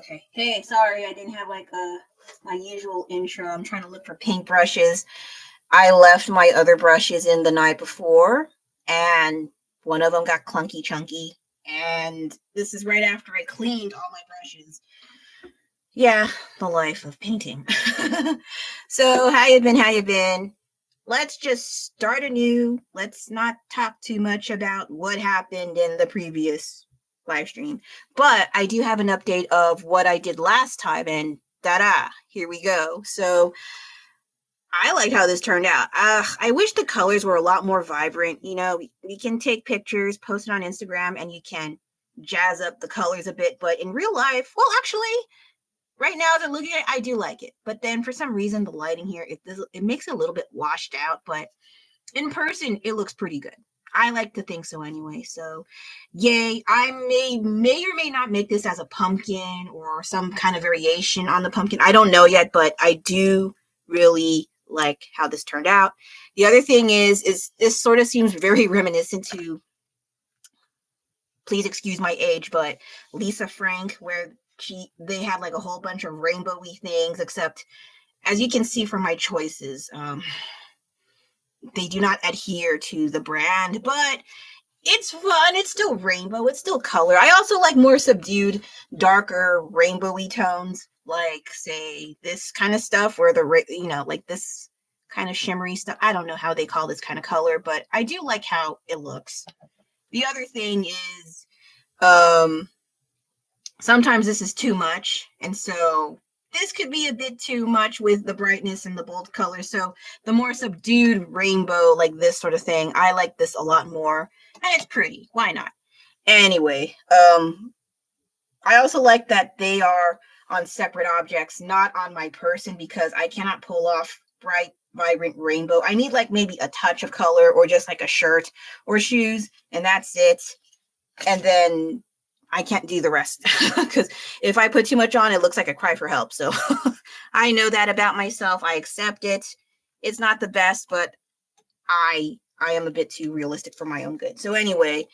Okay. Hey, sorry, I didn't have like my usual intro. I'm trying to look for paint brushes. I left my other brushes in the night before, and one of them got clunky chunky. And this is right after I cleaned all my brushes. Yeah, the life of painting. So, how you been? How you been? Let's just start anew. Let's not talk too much about what happened in the previous live stream. But I do have an update of what I did last time, and ta-da, here we go. So I like how this turned out. I wish the colors were a lot more vibrant. You know, we can take pictures, post it on Instagram, and you can jazz up the colors a bit. But in real life, well, actually, right now, as I'm looking at it, I do like it. But then for some reason, the lighting here, it makes it a little bit washed out. But in person, it looks pretty good. I like to think so anyway. So, yay. I may or may not make this as a pumpkin or some kind of variation on the pumpkin. I don't know yet, but I do really like how this turned out. The other thing is this sort of seems very reminiscent to, please excuse my age, but Lisa Frank, where they had like a whole bunch of rainbowy things, except as you can see from my choices, they do not adhere to the brand, but it's fun. It's still rainbow. It's still color. I also like more subdued, darker, rainbowy tones, like say this kind of stuff where like this kind of shimmery stuff. I don't know how they call this kind of color, but I do like how it looks. The other thing is, sometimes this is too much, and so this could be a bit too much with the brightness and the bold colors. So the more subdued rainbow, like this sort of thing, I like this a lot more, and it's pretty. Why not? Anyway, I also like that they are on separate objects, not on my person, because I cannot pull off bright, vibrant rainbow. I need like maybe a touch of color or just like a shirt or shoes, and that's it. And then I can't do the rest, because if I put too much on, it looks like a cry for help. So I know that about myself. I accept it. It's not the best, but I am a bit too realistic for my own good. So anyway,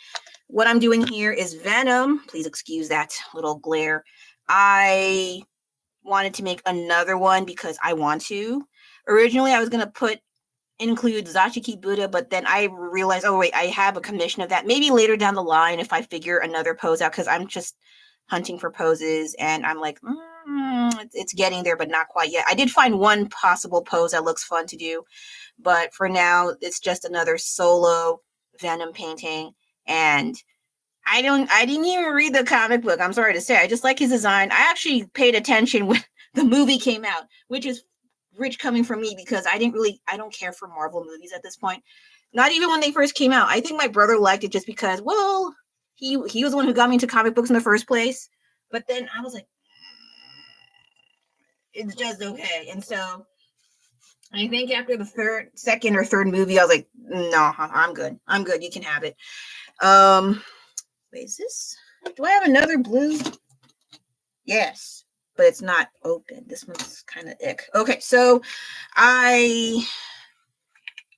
what I'm doing here is Venom. Please excuse that little glare. I wanted to make another one because I want to. Originally, I was going to include Zachiki Buddha, but then I realized, oh wait, I have a commission of that. Maybe later down the line if I figure another pose out, because I'm just hunting for poses, and I'm like, it's getting there, but not quite yet. I did find one possible pose that looks fun to do, but for now, it's just another solo Venom painting, and I didn't even read the comic book. I'm sorry to say. I just like his design. I actually paid attention when the movie came out, which is rich coming from me, because I don't care for Marvel movies at this point. Not even when they first came out. I think my brother liked it just because, well, he was the one who got me into comic books in the first place. But then I was like, it's just okay. And so I think after the second or third movie, I was like, no, I'm good. I'm good. You can have it. Wait, is this? Do I have another blue? Yes, but it's not open. This one's kind of ick. Okay, so I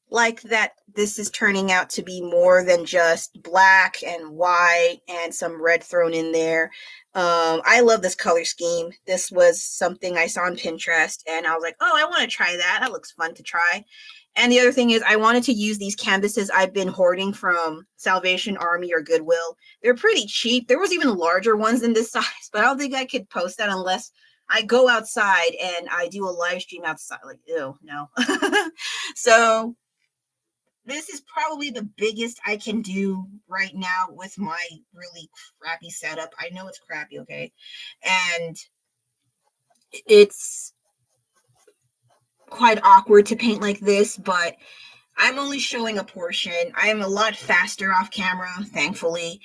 like that this is turning out to be more than just black and white and some red thrown in there. I love this color scheme. This was something I saw on Pinterest, and I was like, oh, I want to try that. That looks fun to try. And the other thing is, I wanted to use these canvases I've been hoarding from Salvation Army or Goodwill. They're pretty cheap. There was even larger ones in this size, but I don't think I could post that unless I go outside and I do a live stream outside. Like, ew, no. So this is probably the biggest I can do right now with my really crappy setup. I know it's crappy, okay? And it's quite awkward to paint like this, but I'm only showing a portion. I am a lot faster off camera, thankfully.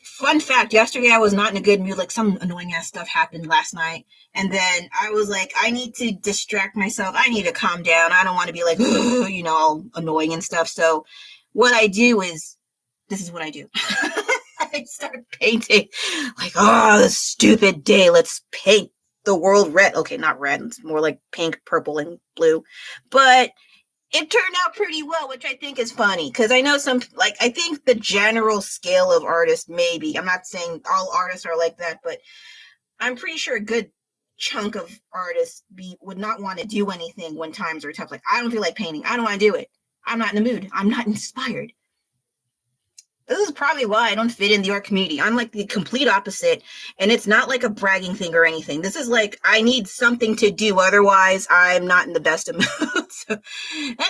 Fun fact, yesterday I was not in a good mood. Like, some annoying ass stuff happened last night. And then I was like, I need to distract myself. I need to calm down. I don't want to be like, all annoying and stuff. So what I do is, this is what I do. I start painting. Like, oh, this stupid day. Let's paint the world red. Okay, not red. It's more like pink, purple, and blue. But it turned out pretty well, which I think is funny, because I know I think the general scale of artists, maybe, I'm not saying all artists are like that, but I'm pretty sure a good chunk of artists would not want to do anything when times are tough. Like, I don't feel like painting. I don't want to do it. I'm not in the mood. I'm not inspired. This is probably why I don't fit in the art community. I'm like the complete opposite. And it's not like a bragging thing or anything. This is like, I need something to do. Otherwise, I'm not in the best of moods. So,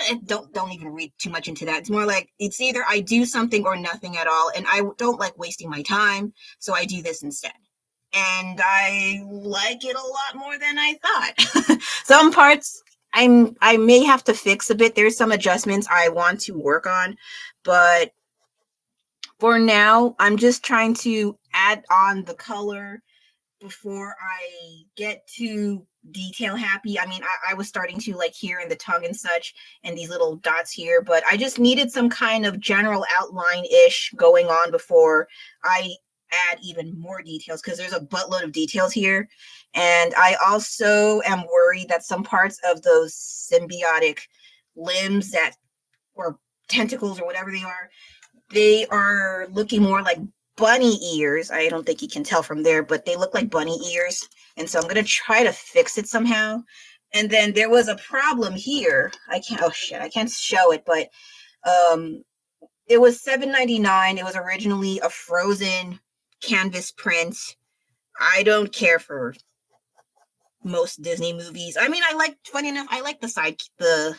and don't even read too much into that. It's more like, it's either I do something or nothing at all. And I don't like wasting my time. So I do this instead. And I like it a lot more than I thought. Some parts I may have to fix a bit. There's some adjustments I want to work on, but for now, I'm just trying to add on the color before I get too detail happy. I mean, I was starting to like here in the tongue and such and these little dots here, but I just needed some kind of general outline-ish going on before I add even more details, because there's a buttload of details here. And I also am worried that some parts of those symbiotic limbs that, or tentacles or whatever they are looking more like bunny ears. I don't think you can tell from there, but they look like bunny ears. And so I'm going to try to fix it somehow. And then there was a problem here. I can't show it, but it was $7.99. It was originally a frozen canvas print. I don't care for most Disney movies. I mean, funny enough, I like the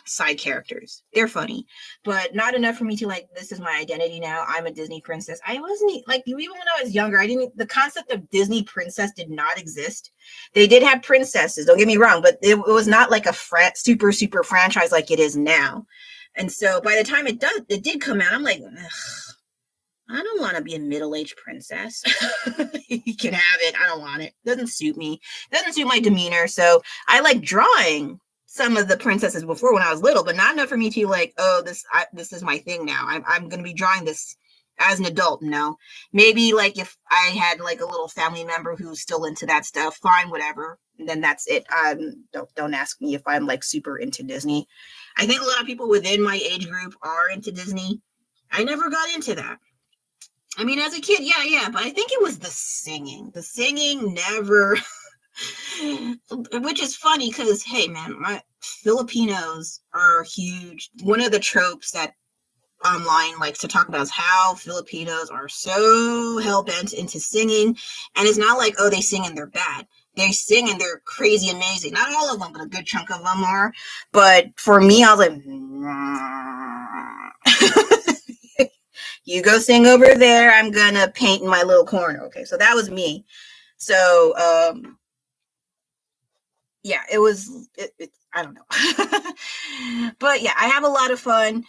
side characters. They're funny, but not enough for me to like, this is my identity now. I'm a Disney princess. I wasn't like, even when I was younger, the concept of Disney princess did not exist. They did have princesses, don't get me wrong, but it was not like a super franchise like it is now. And so by the time it did come out, I'm like, ugh, I don't want to be a middle-aged princess. You can have it. I don't want it. Doesn't suit me. Doesn't suit my demeanor. So I like drawing some of the princesses before when I was little, but not enough for me to like, oh, this is my thing now. I'm going to be drawing this as an adult. No, maybe like if I had like a little family member who's still into that stuff, fine, whatever. And then that's it. Don't ask me if I'm like super into Disney. I think a lot of people within my age group are into Disney. I never got into that. I mean, as a kid, yeah, but I think it was the singing. The singing never, which is funny because, hey, man, my Filipinos are huge. One of the tropes that online likes to talk about is how Filipinos are so hell-bent into singing. And it's not like, oh, they sing and they're bad. They sing and they're crazy amazing. Not all of them, but a good chunk of them are. But for me, I was like, you go sing over there. I'm going to paint in my little corner. Okay. So that was me. So, yeah, it was, I don't know. But yeah, I have a lot of fun,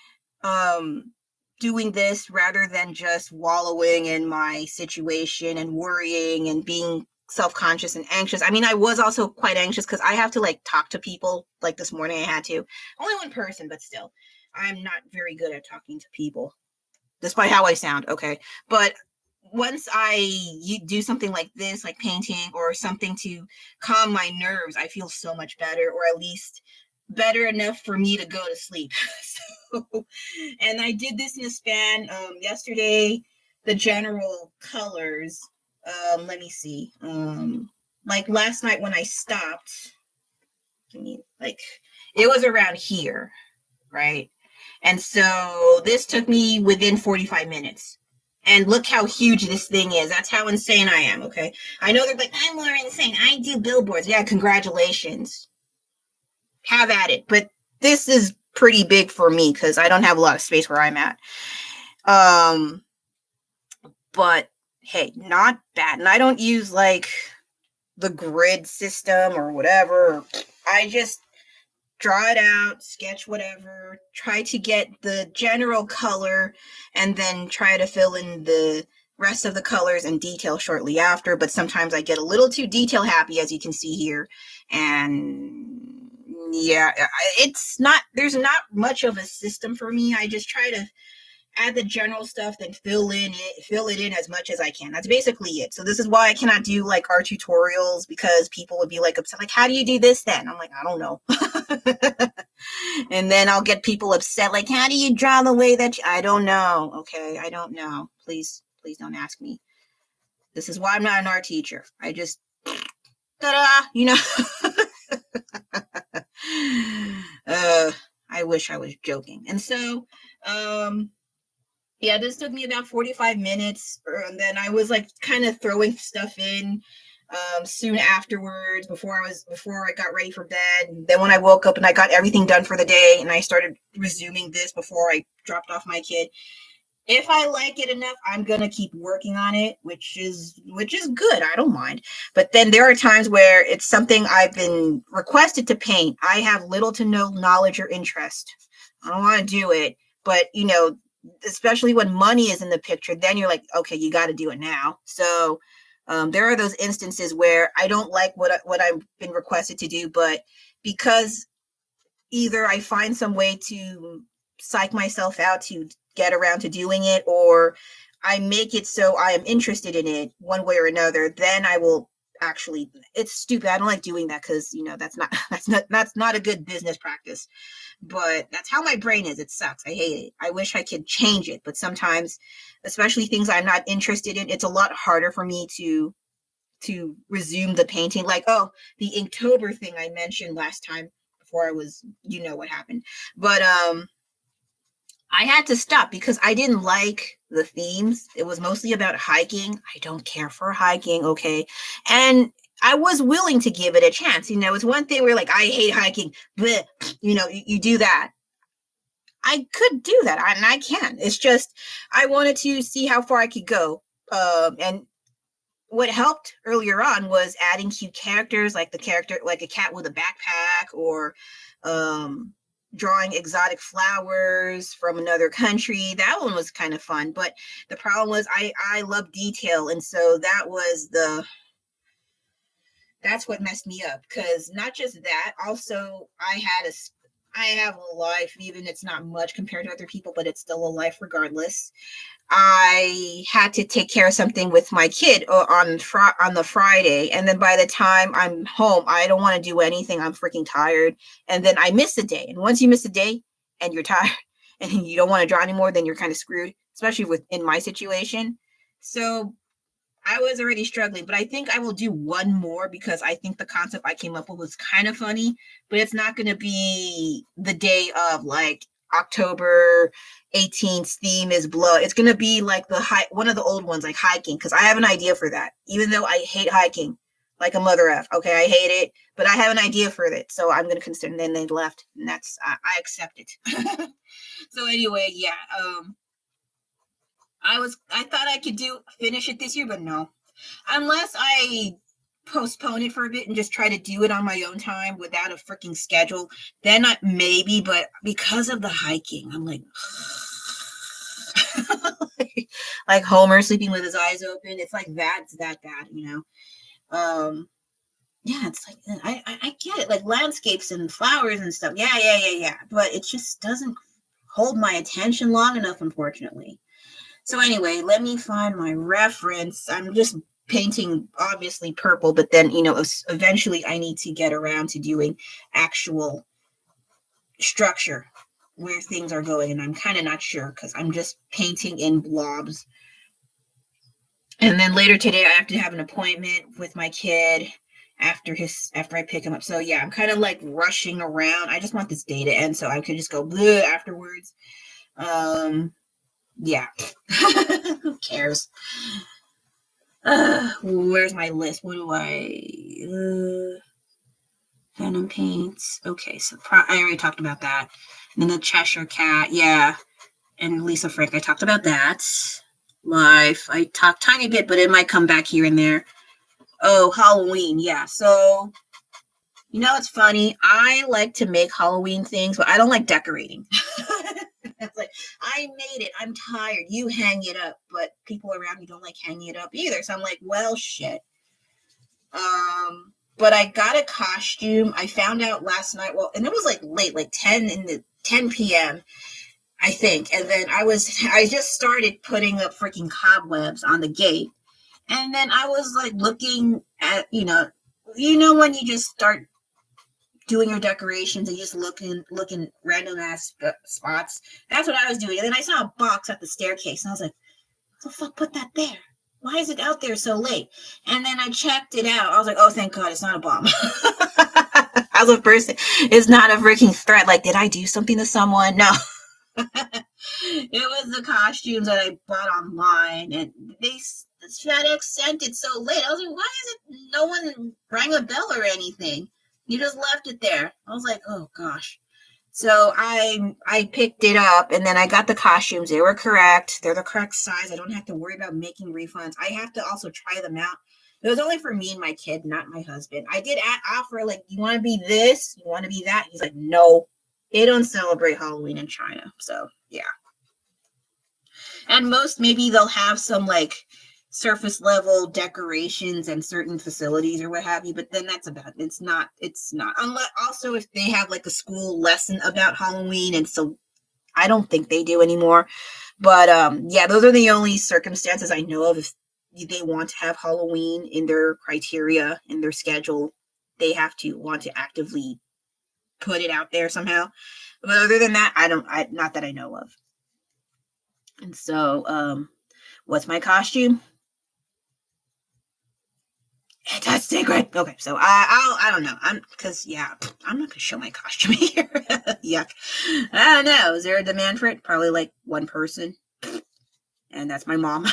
doing this rather than just wallowing in my situation and worrying and being self-conscious and anxious. I mean, I was also quite anxious because I have to like talk to people. Like this morning I had to. Only one person, but still, I'm not very good at talking to people, despite how I sound, okay? But once you do something like this, like painting or something to calm my nerves, I feel so much better, or at least better enough for me to go to sleep. So, and I did this in a span, yesterday, the general colors, let me see, like last night when I stopped, like it was around here, right? And so this took me within 45 minutes. And look how huge this thing is. That's how insane I am, okay? I know they're like, I'm more insane. I do billboards. Yeah, congratulations. Have at it. But this is pretty big for me because I don't have a lot of space where I'm at. But hey, not bad. And I don't use like the grid system or whatever. I just draw it out, sketch whatever, try to get the general color, and then try to fill in the rest of the colors and detail shortly after. But sometimes I get a little too detail happy, as you can see here. And yeah, there's not much of a system for me. I just try to add the general stuff, then fill it in as much as I can. That's basically it. So this is why I cannot do like art tutorials, because people would be like upset, like, how do you do this then? I'm like, I don't know. And then I'll get people upset, like, how do you draw the way that I don't know. Okay, I don't know. Please don't ask me. This is why I'm not an art teacher. I just you know. I wish I was joking. And so, yeah, this took me about 45 minutes. And then I was like kind of throwing stuff in soon afterwards before I got ready for bed. And then when I woke up and I got everything done for the day and I started resuming this before I dropped off my kid. If I like it enough, I'm gonna keep working on it, which is good. I don't mind. But then there are times where it's something I've been requested to paint. I have little to no knowledge or interest. I don't want to do it, but especially when money is in the picture, then you're like, okay, you got to do it now. So there are those instances where I don't like what I've been requested to do, but because either I find some way to psych myself out to get around to doing it, or I make it so I am interested in it one way or another, then I will actually. It's stupid. I don't like doing that because that's not a good business practice. But that's how my brain is. It sucks. I hate it. I wish I could change it, but sometimes, especially things I'm not interested in, it's a lot harder for me to resume the painting. Like, oh, the Inktober thing I mentioned last time before I was, what happened. But I had to stop because I didn't like the themes. It was mostly about hiking. I don't care for hiking, okay? And I was willing to give it a chance. It's one thing where like, I hate hiking, but you do that. I could do that, and I can. It's just I wanted to see how far I could go. And what helped earlier on was adding cute characters, like the character, like a cat with a backpack, or drawing exotic flowers from another country. That one was kind of fun, but the problem was I love detail, and so that's what messed me up. Because not just that, also I have a life, even it's not much compared to other people, but it's still a life regardless. I had to take care of something with my kid on the Friday, and then by the time I'm home, I don't want to do anything. I'm freaking tired, and then I miss a day. And once you miss a day, and you're tired, and you don't want to draw anymore, then you're kind of screwed. Especially in my situation. So I was already struggling, but I think I will do one more because I think the concept I came up with was kind of funny, but it's not going to be the day of like October 18th theme is blood. It's going to be like one of the old ones, like hiking, because I have an idea for that, even though I hate hiking like a mother F. Okay, I hate it, but I have an idea for it, so I'm going to consider. And then they left, and that's I accept it. So anyway, yeah. I thought I could finish it this year, but no. Unless I postpone it for a bit and just try to do it on my own time without a freaking schedule, then maybe, but because of the hiking, I'm like, like Homer sleeping with his eyes open. It's like it's that bad, yeah, it's like, I get it, like landscapes and flowers and stuff. Yeah. But it just doesn't hold my attention long enough, unfortunately. So anyway, let me find my reference. I'm just painting, obviously, purple, but then, eventually I need to get around to doing actual structure where things are going. And I'm kind of not sure because I'm just painting in blobs. And then later today, I have to have an appointment with my kid after I pick him up. So yeah, I'm kind of like rushing around. I just want this day to end so I could just go bleh afterwards. Yeah. Who cares? Where's my list? What do I... Venom paints. Okay, so I already talked about that. And then the Cheshire Cat, yeah. And Lisa Frank, I talked about that. Life, I talked tiny bit, but it might come back here and there. Oh, Halloween, yeah. So, it's funny. I like to make Halloween things, but I don't like decorating. It's like, I made it. I'm tired. You hang it up. But people around me don't like hanging it up either. So I'm like, well, shit. But I got a costume. I found out last night. Well, and it was like late, like 10 p.m., I think. And then I just started putting up freaking cobwebs on the gate. And then I was like looking at, when you just start doing your decorations and just looking random ass spots. That's what I was doing. And then I saw a box at the staircase and I was like, what the fuck put that there? why is it out there so late? And then I checked it out. I was like, oh, thank God, it's not a bomb. As a person, it's not a freaking threat. Like, did I do something to someone? No. It was the costumes that I bought online, and FedEx sent it so late. I was like, why is it no one rang a bell or anything? You just left it there. I was like, oh gosh. So I picked it up, and then I got the costumes. They were correct. They're the correct size. I don't have to worry about making refunds. I have to also try them out. It was only for me and my kid, not my husband. I did offer, like, you want to be this? You want to be that? He's like, no. They don't celebrate Halloween in China. So, yeah. And most, maybe they'll have some, like, surface level decorations and certain facilities or what have you, but then that's about it. It's not unless also if they have like a school lesson about Halloween, and so I don't think they do anymore, but yeah, those are the only circumstances I know of. If they want to have Halloween in their criteria, in their schedule, they have to want to actively put it out there somehow. But other than that, not that I know of. And so what's my costume? It's a secret. Okay, so I don't know. I'm not gonna show my costume here. Yuck. I don't know. Is there a demand for it? Probably like one person, and that's my mom.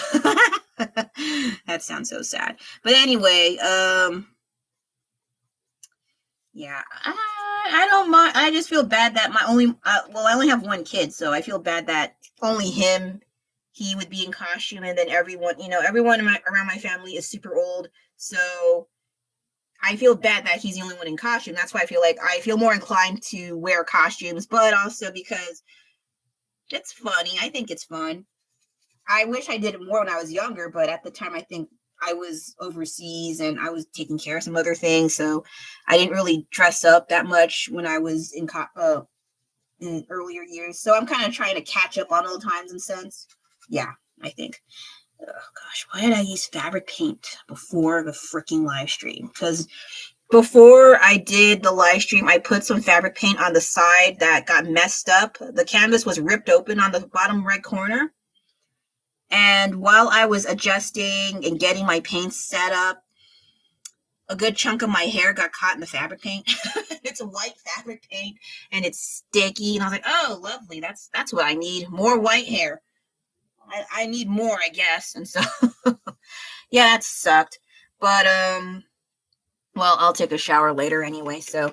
That sounds so sad. But anyway, yeah, I don't mind. I just feel bad that I only have one kid, so I feel bad that only he would be in costume, and then everyone around my family is super old. So I feel bad that he's the only one in costume. That's why I feel more inclined to wear costumes, but also because it's funny. I think it's fun. I wish I did it more when I was younger, but at the time I think I was overseas and I was taking care of some other things, so I didn't really dress up that much when I was in earlier years. So I'm kind of trying to catch up on old times and sense. Yeah, I think. Oh gosh, why did I use fabric paint before the freaking live stream? Because before I did the live stream, I put some fabric paint on the side that got messed up. The canvas was ripped open on the bottom right corner. And while I was adjusting and getting my paint set up, a good chunk of my hair got caught in the fabric paint. It's a white fabric paint and it's sticky. And I was like, oh, lovely. That's what I need. More white hair. I need more, I guess. And so, yeah, that sucked. But, well, I'll take a shower later anyway. So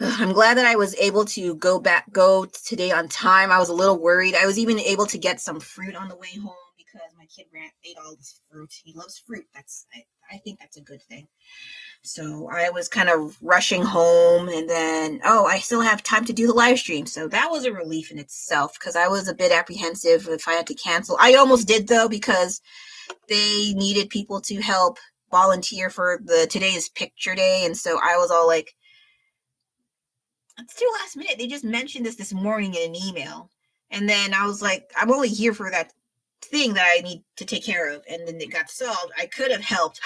I'm glad that I was able to go today on time. I was a little worried. I was even able to get some fruit on the way home because my kid ate all this fruit. He loves fruit. I think that's a good thing. So I was kind of rushing home, and then, I still have time to do the live stream. So that was a relief in itself because I was a bit apprehensive if I had to cancel. I almost did, though, because they needed people to help volunteer for today's picture day. And so I was all like, it's too last minute. They just mentioned this morning in an email. And then I was like, I'm only here for that thing that I need to take care of. And then it got solved. I could have helped.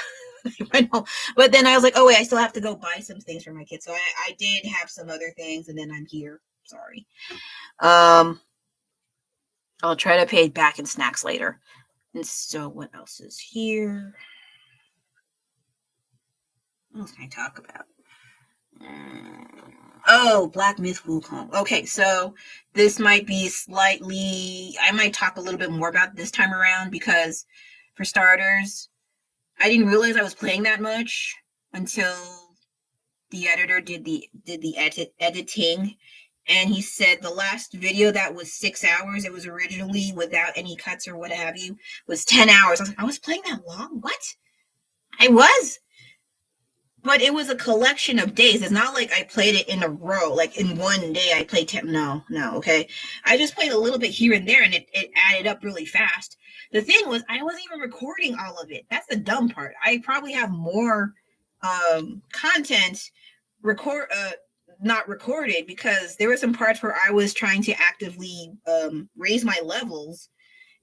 I know. But then I was like, oh wait, I still have to go buy some things for my kids. So I did have some other things, and then I'm here. Sorry. I'll try to pay it back in snacks later. And so what else is here? What else can I talk about? Black Myth Wukong. Okay, so this might be I might talk a little bit more about this time around because, for starters, I didn't realize I was playing that much until the editor did the editing, and he said the last video that was 6 hours, it was originally without any cuts or what have you, was 10 hours. I was like, I was playing that long? What? I was? But it was a collection of days. It's not like I played it in a row. Like in one day I played 10. No, okay. I just played a little bit here and there, and it added up really fast. The thing was, I wasn't even recording all of it. That's the dumb part. I probably have more content not recorded because there were some parts where I was trying to actively raise my levels,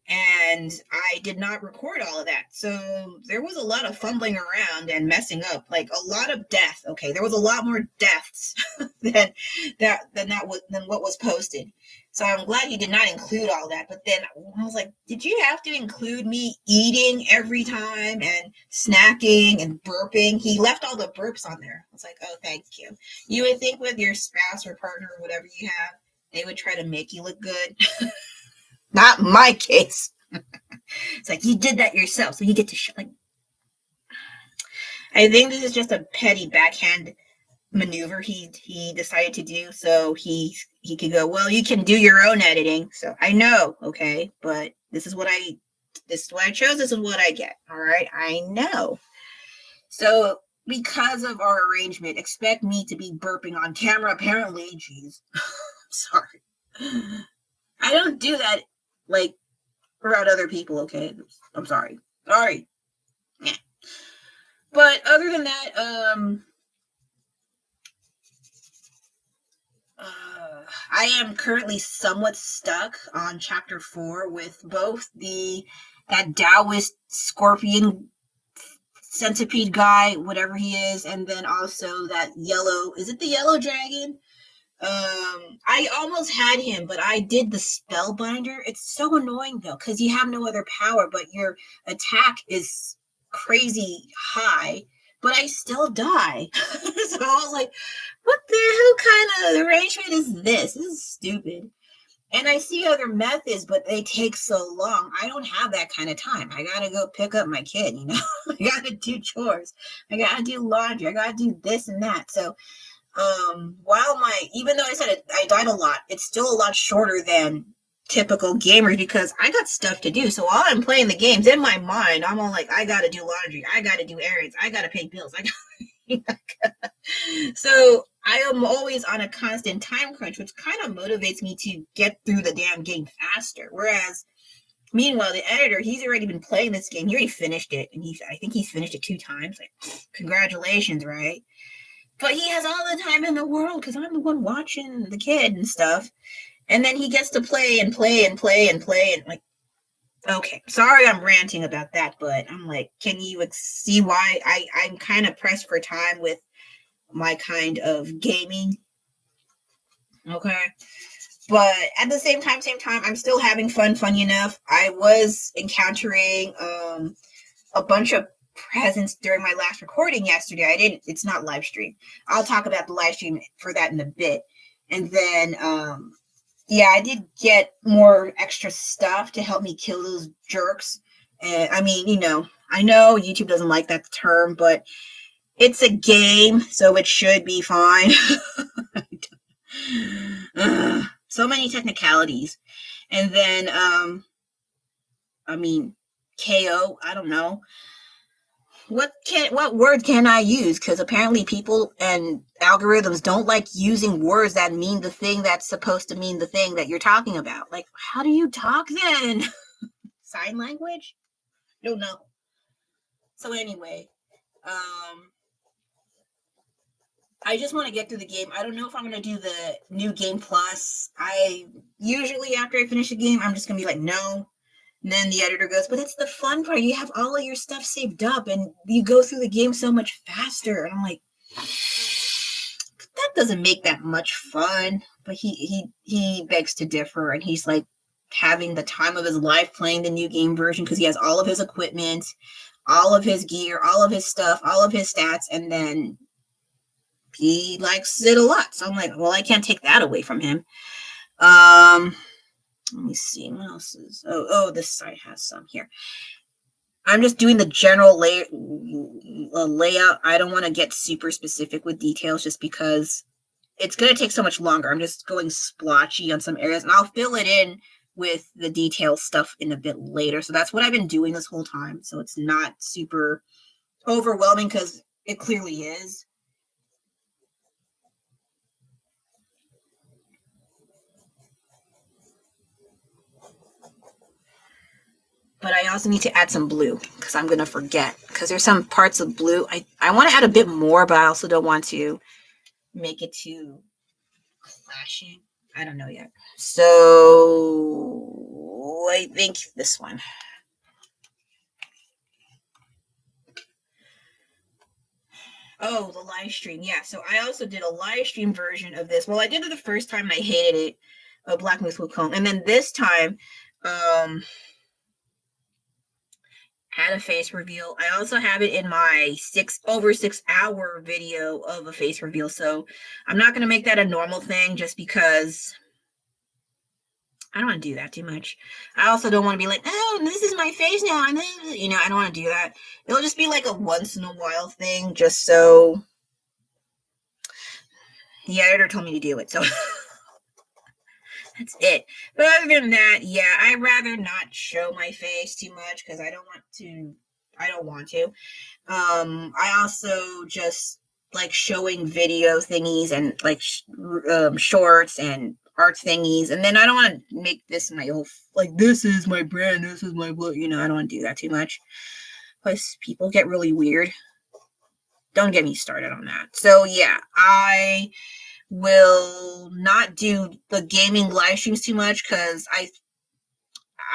and I did not record all of that. So there was a lot of fumbling around and messing up, like a lot of death. Okay, there was a lot more deaths than what was posted. So I'm glad you did not include all that. But then I was like, did you have to include me eating every time and snacking and burping? He left all the burps on there. I was like, oh, thank you. You would think with your spouse or partner or whatever you have, they would try to make you look good. Not my case. It's like, you did that yourself, so you get to show. Like, I think this is just a petty backhand maneuver he decided to do, so he could go, well, you can do your own editing. So I know, okay, but this is what I chose. This is what I get. All right, I know. So because of our arrangement, expect me to be burping on camera. Apparently, jeez, sorry. I don't do that like around other people, okay? I'm sorry. Sorry. Yeah. But other than that, I am currently somewhat stuck on chapter 4 with both that Taoist scorpion centipede guy, whatever he is, and then also that is it the yellow dragon? I almost had him, but I did the spellbinder. It's so annoying though, because you have no other power, but your attack is crazy high, but I still die. So I was like, what the hell kind of arrangement is this? This is stupid. And I see other methods, but they take so long. I don't have that kind of time. I gotta go pick up my kid, you know? I gotta do chores. I gotta do laundry. I gotta do this and that. So even though I said I died a lot, it's still a lot shorter than typical gamers because I got stuff to do. So while I'm playing the games, in my mind, I'm all like, I gotta do laundry, I gotta do errands, I gotta pay bills, So I am always on a constant time crunch, which kind of motivates me to get through the damn game faster. Whereas, meanwhile, the editor, he's already been playing this game. He already finished it, and I think he's finished it 2 times. Like, congratulations, right? But he has all the time in the world because I'm the one watching the kid and stuff. And then he gets to play and play and play and play. And like, okay, sorry I'm ranting about that, but I'm like, can you see why I'm kind of pressed for time with my kind of gaming? Okay. But at the same time, I'm still having fun. Funny enough, I was encountering a bunch of presents during my last recording yesterday. It's not live stream. I'll talk about the live stream for that in a bit. And then, I did get more extra stuff to help me kill those jerks. And I mean, I know YouTube doesn't like that term, but it's a game, so it should be fine. So many technicalities. And then, KO, I don't know. What word can I use? Because apparently people and algorithms don't like using words that mean the thing that's supposed to mean the thing that you're talking about. Like, how do you talk then? Sign language? Don't know. So anyway, I just want to get through the game. I don't know if I'm going to do the new game plus. I usually, after I finish a game, I'm just going to be like, no. And then the editor goes, but it's the fun part. You have all of your stuff saved up and you go through the game so much faster. And I'm like, that doesn't make that much fun. But he begs to differ. And he's like having the time of his life playing the new game version because he has all of his equipment, all of his gear, all of his stuff, all of his stats. And then he likes it a lot. So I'm like, well, I can't take that away from him. Let me see what else is. Oh, this side has some here. I'm just doing the general layout. I don't want to get super specific with details just because it's going to take so much longer. I'm just going splotchy on some areas, and I'll fill it in with the detail stuff in a bit later. So that's what I've been doing this whole time. So it's not super overwhelming because it clearly is. But I also need to add some blue because I'm going to forget. Because there's some parts of blue. I want to add a bit more, but I also don't want to make it too clashing. I don't know yet. So I think this one. Oh, the live stream. Yeah. So I also did a live stream version of this. Well, I did it the first time and I hated it. A Black Moose Wukong. And then this time, had a face reveal. I also have it in my over 6 hour video of a face reveal. So I'm not going to make that a normal thing just because I don't want to do that too much. I also don't want to be like, oh, this is my face now. And then, you know, I don't want to do that. It'll just be like a once in a while thing, just so the editor told me to do it. So that's it. But other than that, yeah, I'd rather not show my face too much because I don't want to. I also just like showing video thingies and like shorts and art thingies, and then I don't want to make this my whole like this is my brand, this is my book. You know, I don't want to do that too much because people get really weird. Don't get me started on that. So yeah, I will not do the gaming live streams too much because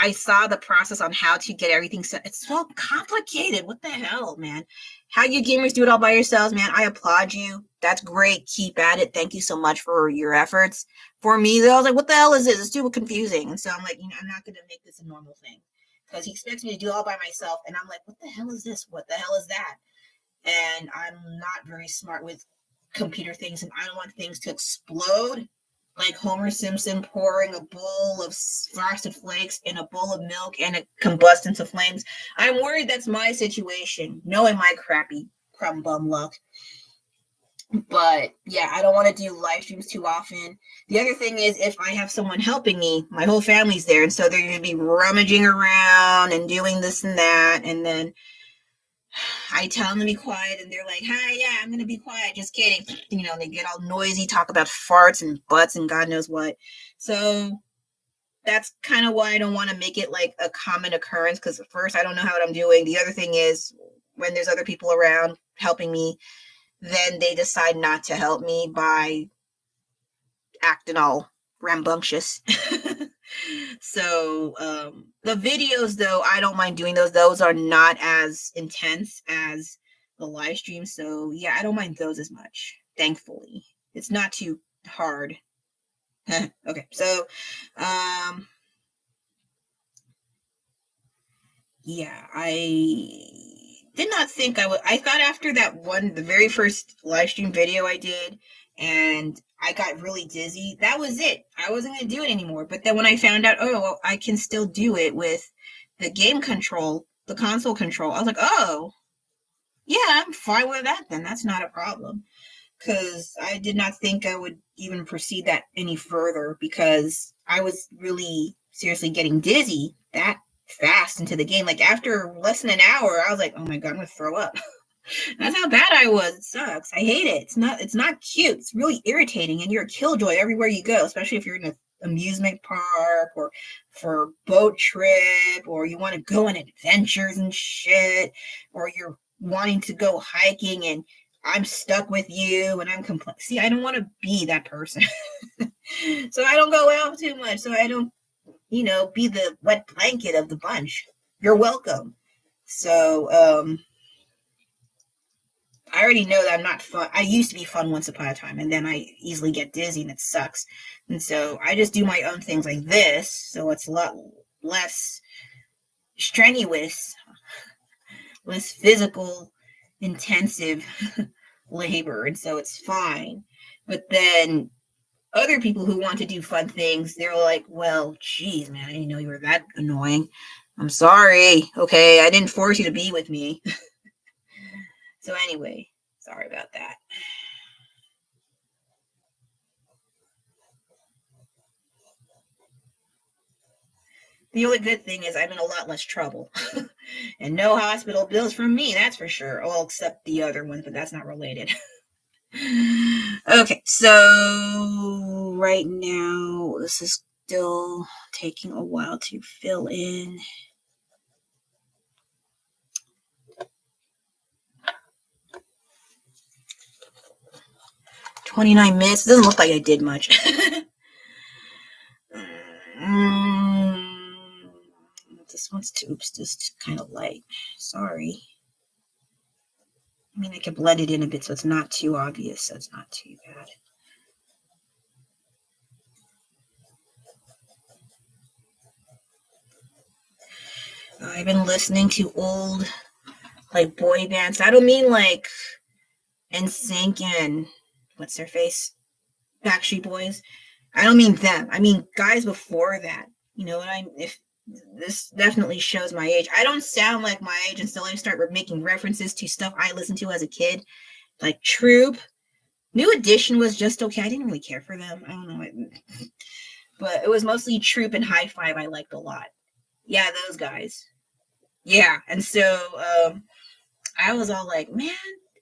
I saw the process on how to get everything set. It's so complicated. What the hell, man? How you gamers do it all by yourselves, man. I applaud you. That's great. Keep at it. Thank you so much for your efforts. For me, though, I was like, what the hell is this? It's too confusing. And so I'm like, you know, I'm not going to make this a normal thing because he expects me to do it all by myself. And I'm like, what the hell is this? What the hell is that? And I'm not very smart with computer things, and I don't want things to explode like Homer Simpson pouring a bowl of frosted flakes in a bowl of milk and it combust into flames. I'm worried that's my situation, knowing my crappy crumb bum luck. But yeah, I don't want to do live streams too often. The other thing is, if I have someone helping me, my whole family's there, and so they're going to be rummaging around and doing this and that, and then I tell them to be quiet, and they're like, hi, yeah, I'm going to be quiet. Just kidding. You know, they get all noisy, talk about farts and butts and God knows what. So that's kind of why I don't want to make it like a common occurrence, because first, I don't know what I'm doing. The other thing is, when there's other people around helping me, then they decide not to help me by acting all rambunctious. So the videos, though, I don't mind doing those. Those are not as intense as the live stream. So yeah, I don't mind those as much. Thankfully, it's not too hard. Okay, so yeah, I did not think I would. I thought after that one, the very first live stream video I did, and I got really dizzy, that was it. I wasn't going to do it anymore. But then when I found out, oh, well, I can still do it with the game control, the console control, I was like, oh, yeah, I'm fine with that then. That's not a problem. Because I did not think I would even proceed that any further because I was really seriously getting dizzy that fast into the game. Like after less than an hour, I was like, oh my God, I'm going to throw up. That's how bad I was. It sucks. I hate it. It's not cute. It's really irritating, and you're a killjoy everywhere you go, especially if you're in an amusement park or for a boat trip, or you want to go on adventures and shit, or you're wanting to go hiking and I'm stuck with you and I'm complaining. See, I don't want to be that person. So I don't go out too much. So I don't, you know, be the wet blanket of the bunch. You're welcome. So, I already know that I'm not fun. I used to be fun once upon a time, and then I easily get dizzy, and it sucks. And so I just do my own things like this, so it's a lot less strenuous, less physical, intensive labor, and so it's fine. But then other people who want to do fun things, they're like, well, geez, man, I didn't know you were that annoying. I'm sorry. Okay, I didn't force you to be with me. So anyway, sorry about that. The only good thing is I'm in a lot less trouble. And no hospital bills from me, that's for sure. Well, except the other one, but that's not related. Okay, so right now, this is still taking a while to fill in. 29 minutes. It doesn't look like I did much. oops, just kind of light. Sorry. I mean, I can blend it in a bit so it's not too obvious, so it's not too bad. I've been listening to old, like, boy bands. I don't mean, like, NSYNC and, what's their face? Backstreet Boys. I don't mean them. I mean guys before that. You know what if this definitely shows my age. I don't sound like my age until I start making references to stuff I listened to as a kid, like Troop. New Edition was just okay. I didn't really care for them. I don't know. But it was mostly Troop and High Five I liked a lot. Yeah, those guys. Yeah. And so I was all like, man,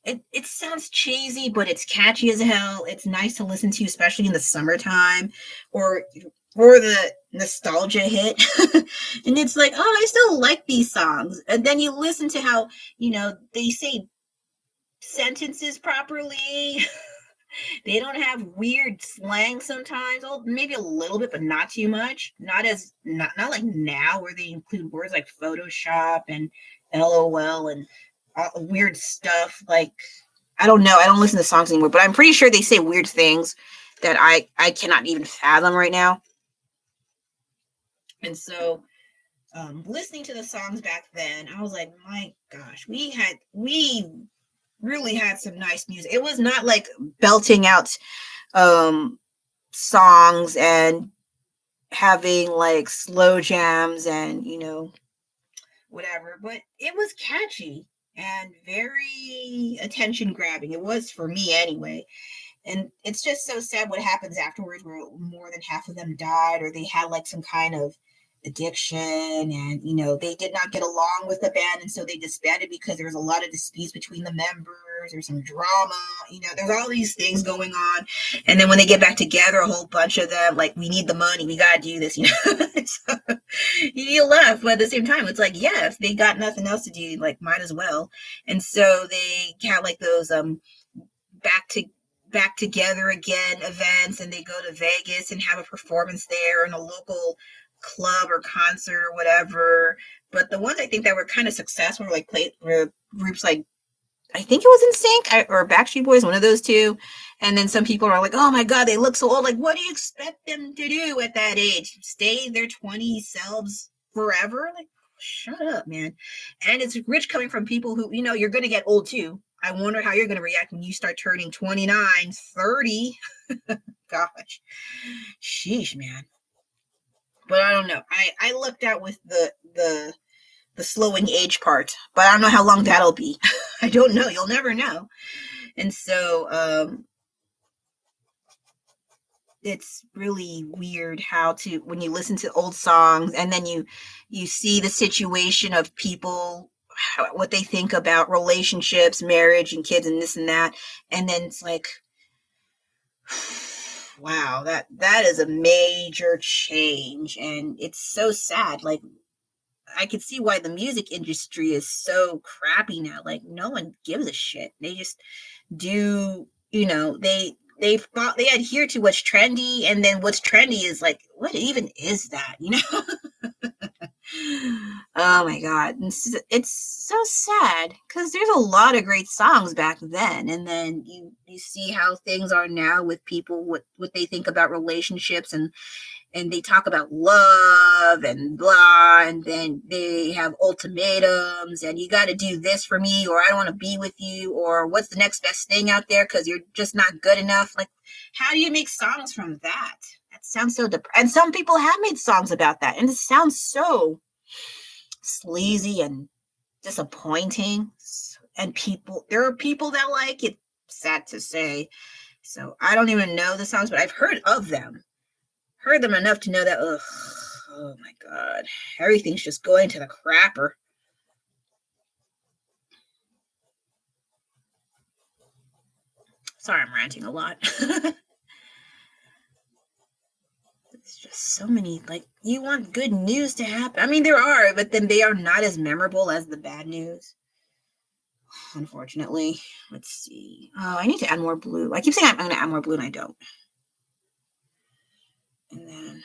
it sounds cheesy, but it's catchy as hell. It's nice to listen to, especially in the summertime or the nostalgia hit. And it's like, oh, I still like these songs. And then you listen to how, they say sentences properly. They don't have weird slang sometimes. Oh, maybe a little bit, but not too much. Not like now where they include words like Photoshop and LOL and weird stuff. Like, I don't know. I don't listen to songs anymore, but I'm pretty sure they say weird things that I cannot even fathom right now. And so listening to the songs back then, I was like, my gosh, we really had some nice music. It was not like belting out songs and having like slow jams and whatever, but it was catchy and very attention grabbing. It was for me anyway. And it's just so sad what happens afterwards where more than half of them died or they had like some kind of addiction and they did not get along with the band, and so they disbanded because there was a lot of disputes between the members or some drama. There's all these things going on, and then when they get back together, a whole bunch of them like, we need the money, we gotta do this. So you laugh, but at the same time it's like, yeah, if they got nothing else to do, like, might as well. And so they have like those back together again events, and they go to Vegas and have a performance there in a local club or concert or whatever. But the ones I think that were kind of successful were groups like, I think it was NSYNC or Backstreet Boys, one of those two. And then some people are like, oh my god, they look so old. Like, what do you expect them to do at that age? Stay their 20 selves forever? Like, shut up, man. And it's rich coming from people who, you're going to get old too. I wonder how you're going to react when you start turning 29, 30. Gosh. Sheesh, man. But I don't know. I lucked out with the slowing age part, but I don't know how long that'll be. I don't know. You'll never know. And so it's really weird when you listen to old songs and then you see the situation of people, what they think about relationships, marriage, and kids, and this and that, and then it's like, wow, that is a major change, and it's so sad. Like, I could see why the music industry is so crappy now. Like, no one gives a shit. They just do, they adhere to what's trendy, and then what's trendy is like, what even is that? Oh my god, it's so sad because there's a lot of great songs back then, and then you see how things are now with people, what they think about relationships, and they talk about love and blah, and then they have ultimatums, and you got to do this for me, or I don't want to be with you, or what's the next best thing out there because you're just not good enough. Like, how do you make songs from that? That sounds so and some people have made songs about that, and it sounds so sleazy and disappointing. And there are people that like it, sad to say. So I don't even know the songs, but I've heard of them. Heard them enough to know that, oh my god, everything's just going to the crapper. Sorry, I'm ranting a lot. It's just so many, like, you want good news to happen. I mean, there are, but then they are not as memorable as the bad news. Unfortunately. Let's see. Oh, I need to add more blue. I keep saying I'm going to add more blue, and I don't. And then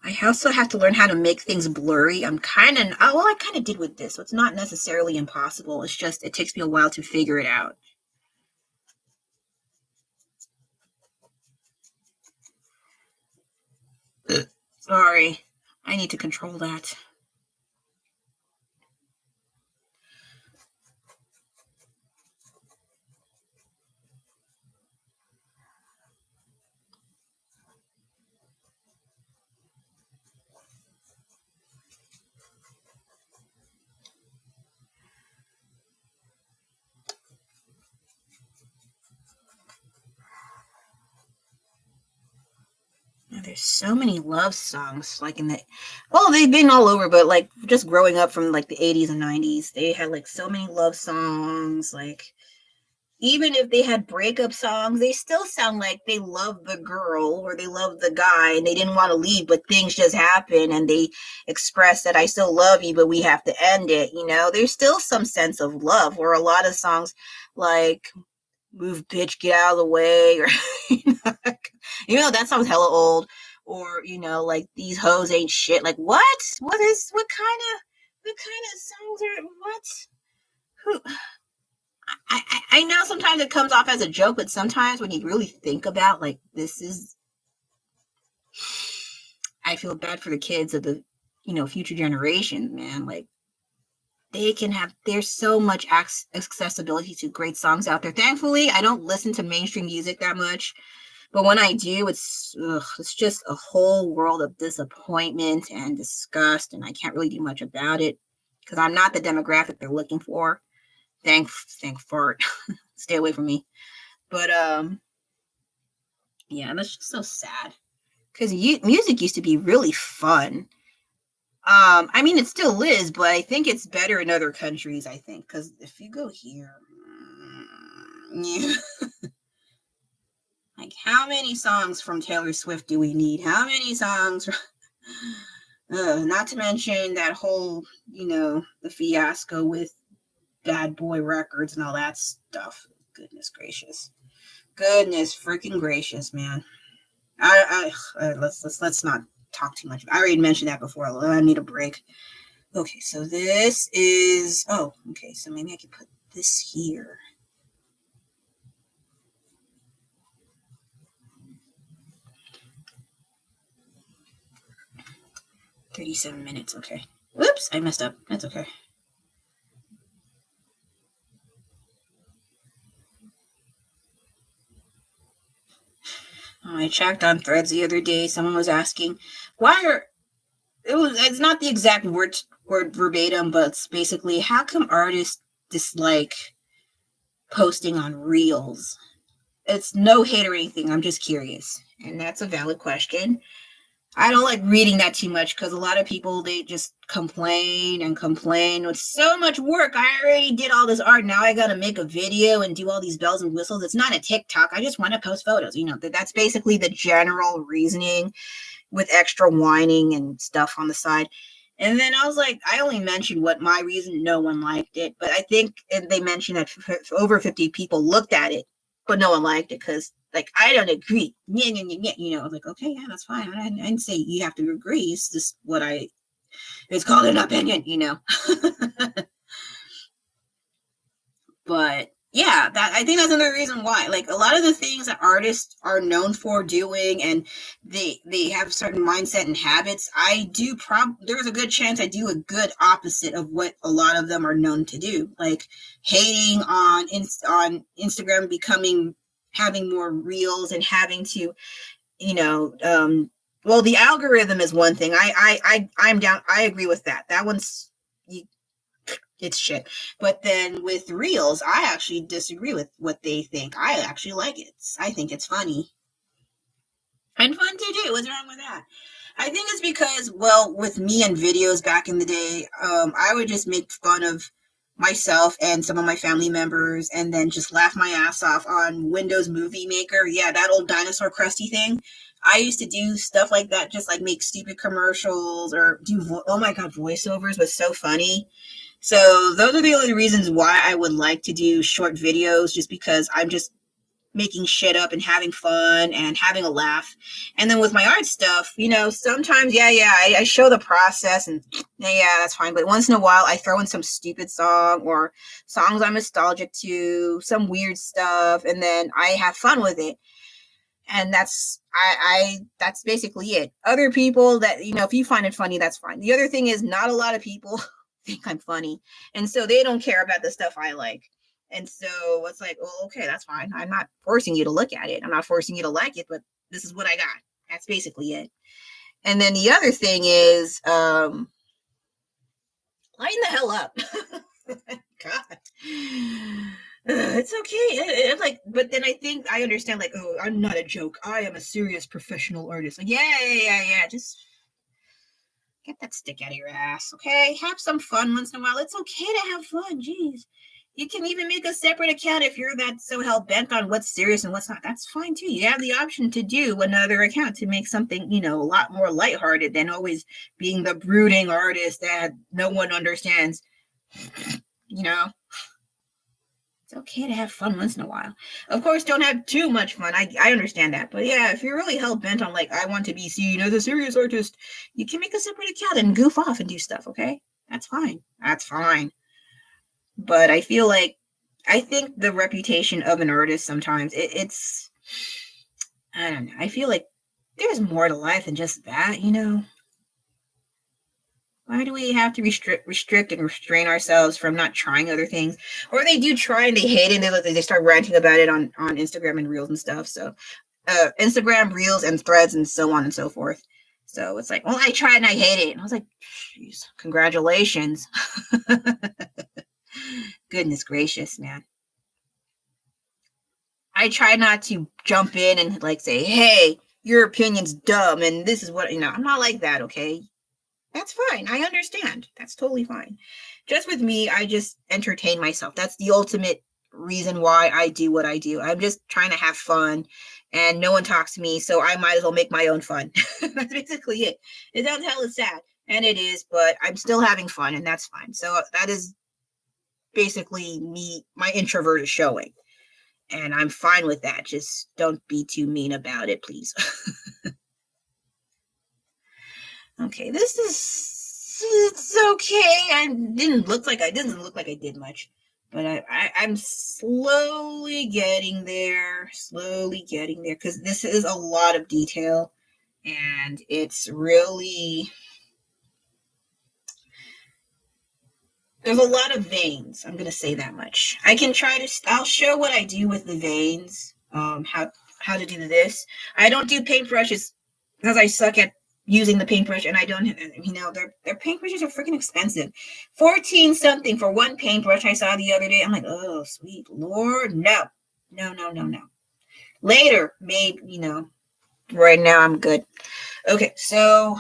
I also have to learn how to make things blurry. I'm kind of, well, I kind of did with this, so it's not necessarily impossible. It's just, it takes me a while to figure it out. Sorry, I need to control that. There's so many love songs, like in the, well, they've been all over, but like just growing up from like the 80s and 90s, they had like so many love songs. Like, even if they had breakup songs, they still sound like they love the girl or they love the guy and they didn't want to leave, but things just happen and they express that I still love you, but we have to end it. You know, there's still some sense of love, where a lot of songs like move bitch get out of the way, or that sounds hella old, or like these hoes ain't shit. Like, what kind of songs are what who I know sometimes it comes off as a joke, but sometimes when you really think about, like, this is, I feel bad for the kids of the future generations, man. Like, there's so much accessibility to great songs out there. Thankfully, I don't listen to mainstream music that much, but when I do, it's just a whole world of disappointment and disgust, and I can't really do much about it because I'm not the demographic they're looking for. Thank fart. Stay away from me. But yeah, that's just so sad because music used to be really fun. I mean, it still is, but I think it's better in other countries. I think because if you go here, yeah. Like, how many songs from Taylor Swift do we need? How many songs? Not to mention that whole, the fiasco with Bad Boy Records and all that stuff. Goodness gracious. Goodness freaking gracious, man. Let's not talk too much. I already mentioned that before. I need a break. Okay, so this is, okay, so maybe I can put this here. $37, okay. Whoops, I messed up. That's okay. I checked on Threads the other day. Someone was asking, it's not the exact word verbatim, but it's basically, how come artists dislike posting on Reels? It's no hate or anything. I'm just curious. And that's a valid question. I don't like reading that too much because a lot of people, they just complain and complain. With so much work, I already did all this art. Now I got to make a video and do all these bells and whistles. It's not a TikTok. I just want to post photos. That's basically the general reasoning, with extra whining and stuff on the side. And then I was like, I only mentioned what my reason, no one liked it. But I think they mentioned that over 50 people looked at it, but no one liked it because, like, I don't agree. I was like, okay, yeah, that's fine. I didn't say you have to agree. It's just it's called an opinion, But yeah, I think that's another reason why. Like, a lot of the things that artists are known for doing, and they have a certain mindset and habits, there's a good chance I do a good opposite of what a lot of them are known to do. Like, hating on Instagram, having more reels and having to, well, the algorithm is one thing. I'm down. I agree with that. That one's, it's shit. But then with reels, I actually disagree with what they think. I actually like it. I think it's funny and fun to do. What's wrong with that? I think it's because, well, with me and videos back in the day, I would just make fun of myself and some of my family members and then just laugh my ass off on Windows Movie Maker. Yeah, that old dinosaur crusty thing. I used to do stuff like that, just like make stupid commercials or do, oh my God, voiceovers was so funny. So those are the only reasons why I would like to do short videos, just because making shit up and having fun and having a laugh. And then with my art stuff, you know, sometimes, I show the process and that's fine. But once in a while, I throw in some stupid song or songs I'm nostalgic to, some weird stuff, and then I have fun with it. And that's that's basically it. Other people that, you know, if you find it funny, that's fine. The other thing is, not a lot of people think I'm funny, and so they don't care about the stuff I like. And so it's like, well, okay, that's fine. I'm not forcing you to look at it. I'm not forcing you to like it, but this is what I got. That's basically it. And then the other thing is, lighten the hell up. God. It's okay. Like, but then I think I understand, like, oh, I'm not a joke. I am a serious professional artist. Like, yeah. Just get that stick out of your ass, okay? Have some fun once in a while. It's okay to have fun. Jeez. You can even make a separate account if you're that so hell-bent on what's serious and what's not. That's fine, too. You have the option to do another account to make something, you know, a lot more lighthearted than always being the brooding artist that no one understands. You know? It's okay to have fun once in a while. Of course, don't have too much fun. I understand that. But yeah, if you're really hell-bent on, like, I want to be seen as a serious artist, you can make a separate account and goof off and do stuff, okay? That's fine. That's fine. But I feel like, I think the reputation of an artist sometimes, it's, I don't know. I feel like there's more to life than just that, you know? Why do we have to restrict and restrain ourselves from not trying other things? Or they do try and they hate it and they start ranting about it on Instagram and Reels and stuff. So Instagram, Reels, and Threads and so on and so forth. So it's like, well, I tried and I hate it. And I was like, jeez, congratulations. Goodness gracious, man. I try not to jump in and like say, hey, your opinion's dumb and this is what, you know, I'm not like that, okay? That's fine. I understand. That's totally fine. Just with me, I just entertain myself. That's the ultimate reason why I do what I do. I'm just trying to have fun and no one talks to me, so I might as well make my own fun. That's basically it. It sounds hella sad, and it is, but I'm still having fun, and that's fine. So that is basically me, my introvert is showing. And I'm fine with that. Just don't be too mean about it, please. Okay, this is, it's okay. I didn't look like I did much, but I'm slowly getting there, because this is a lot of detail, and it's really, there's a lot of veins. I'm gonna say that much. I'll show what I do with the veins, how to do this. I don't do paintbrushes because I suck at using the paintbrush, and I don't, you know, their paintbrushes are freaking expensive. 14 something for one paintbrush I saw the other day. I'm like, oh, sweet Lord, no. Later, maybe, you know, right now I'm good. Okay, so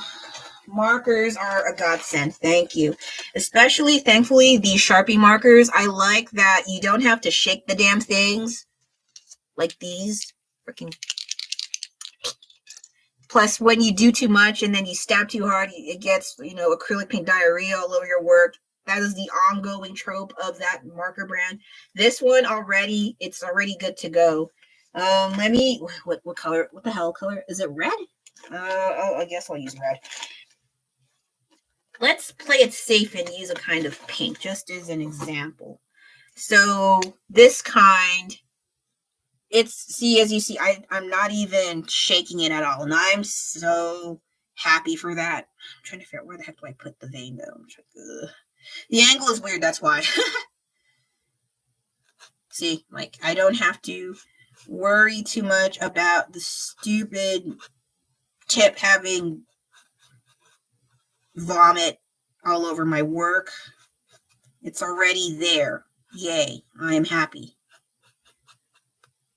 markers are a godsend. Thank you. Especially, thankfully, these Sharpie markers. I like that you don't have to shake the damn things like these. Freaking. Plus, when you do too much and then you stab too hard, it gets, you know, acrylic paint diarrhea all over your work. That is the ongoing trope of that marker brand. This one already, it's already good to go. Let me, what color, what the hell color? Is it red? I guess I'll use red. Let's play it safe and use a kind of pink, just as an example. So this kind, see, as you see, I'm not even shaking it at all. And I'm so happy for that. I'm trying to figure out where the heck do I put the vein, though. The angle is weird, that's why. See, like, I don't have to worry too much about the stupid tip having vomit all over my work. It's already there. Yay, I am happy.